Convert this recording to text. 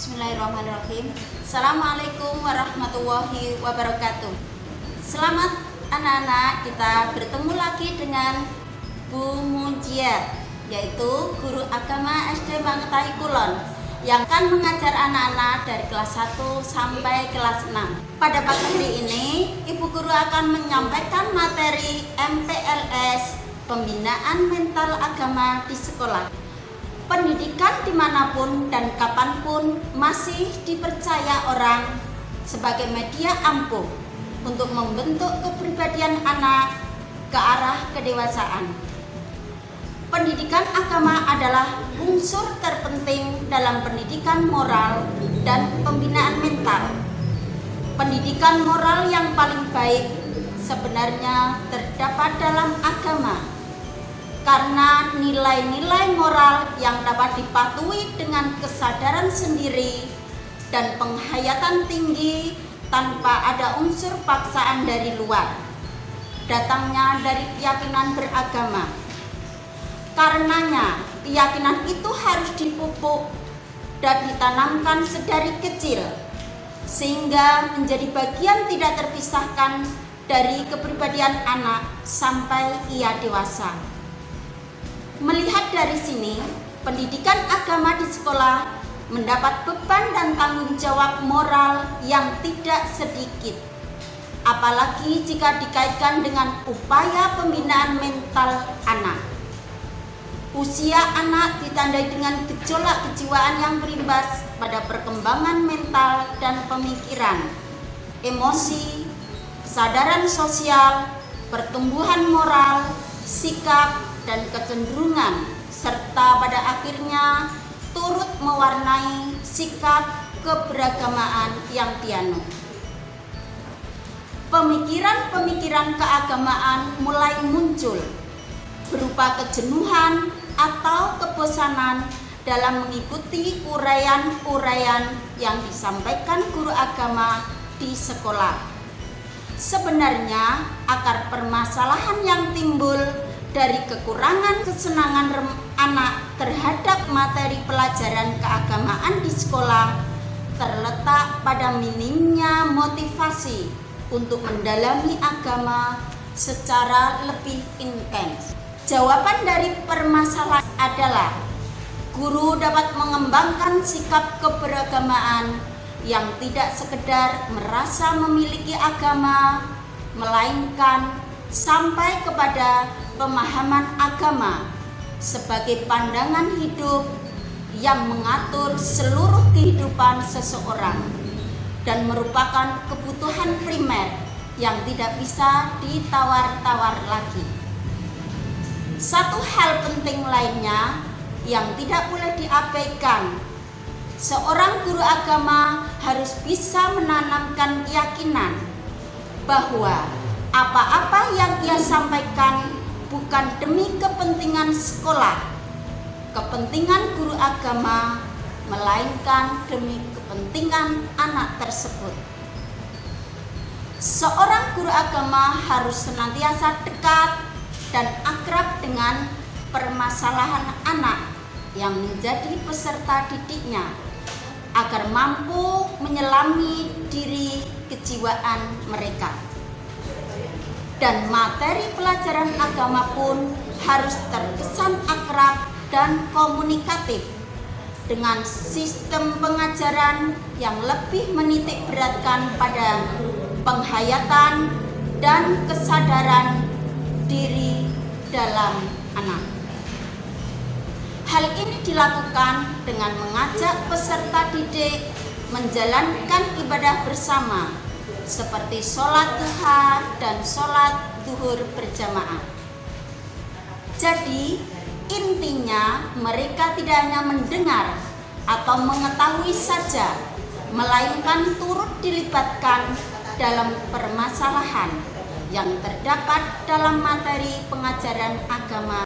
Bismillahirrahmanirrahim. Assalamualaikum warahmatullahi wabarakatuh. Selamat anak-anak, kita bertemu lagi dengan Bu Mujiat, yaitu guru agama SD Bangtai Kulon, yang akan mengajar anak-anak dari kelas 1 sampai kelas 6. Pada pagi hari ini, Ibu Guru akan menyampaikan materi MPLS, Pembinaan Mental Agama di Sekolah. Pendidikan dimanapun dan kapanpun masih dipercaya orang sebagai media ampuh untuk membentuk kepribadian anak ke arah kedewasaan. Pendidikan agama adalah unsur terpenting dalam pendidikan moral dan pembinaan mental. Pendidikan moral yang paling baik sebenarnya terdapat dalam agama, karena nilai-nilai moral yang dapat dipatuhi dengan kesadaran sendiri dan penghayatan tinggi tanpa ada unsur paksaan dari luar, datangnya dari keyakinan beragama. Karenanya, keyakinan itu harus dipupuk dan ditanamkan sedari kecil, sehingga menjadi bagian tidak terpisahkan dari kepribadian anak sampai ia dewasa. Melihat dari sini, pendidikan agama di sekolah mendapat beban dan tanggung jawab moral yang tidak sedikit, apalagi jika dikaitkan dengan upaya pembinaan mental anak. Usia anak ditandai dengan gejolak kejiwaan yang berimbas pada perkembangan mental dan pemikiran, emosi, kesadaran sosial, pertumbuhan moral, sikap, dan kecenderungan, serta pada akhirnya turut mewarnai sikap keberagamaan yang dianut. Pemikiran-pemikiran keagamaan mulai muncul berupa kejenuhan atau kebosanan dalam mengikuti uraian-uraian yang disampaikan guru agama di sekolah. Sebenarnya akar permasalahan yang timbul dari kekurangan kesenangan anak terhadap materi pelajaran keagamaan di sekolah terletak pada minimnya motivasi untuk mendalami agama secara lebih intens. Jawaban dari permasalahan adalah guru dapat mengembangkan sikap keberagamaan yang tidak sekedar merasa memiliki agama, melainkan sampai kepada pemahaman agama sebagai pandangan hidup yang mengatur seluruh kehidupan seseorang dan merupakan kebutuhan primer yang tidak bisa ditawar-tawar lagi. Satu hal penting lainnya yang tidak boleh diabaikan, seorang guru agama harus bisa menanamkan keyakinan bahwa apa-apa yang ia sampaikan bukan demi kepentingan sekolah, kepentingan guru agama, melainkan demi kepentingan anak tersebut. Seorang guru agama harus senantiasa dekat dan akrab dengan permasalahan anak yang menjadi peserta didiknya, agar mampu menyelami diri kejiwaan mereka. Dan materi pelajaran agama pun harus terkesan akrab dan komunikatif, dengan sistem pengajaran yang lebih menitik beratkan pada penghayatan dan kesadaran diri dalam anak. Hal ini dilakukan dengan mengajak peserta didik menjalankan ibadah bersama, seperti sholat duha dan sholat zuhur berjamaah. Jadi intinya mereka tidak hanya mendengar atau mengetahui saja, melainkan turut dilibatkan dalam permasalahan yang terdapat dalam materi pengajaran agama.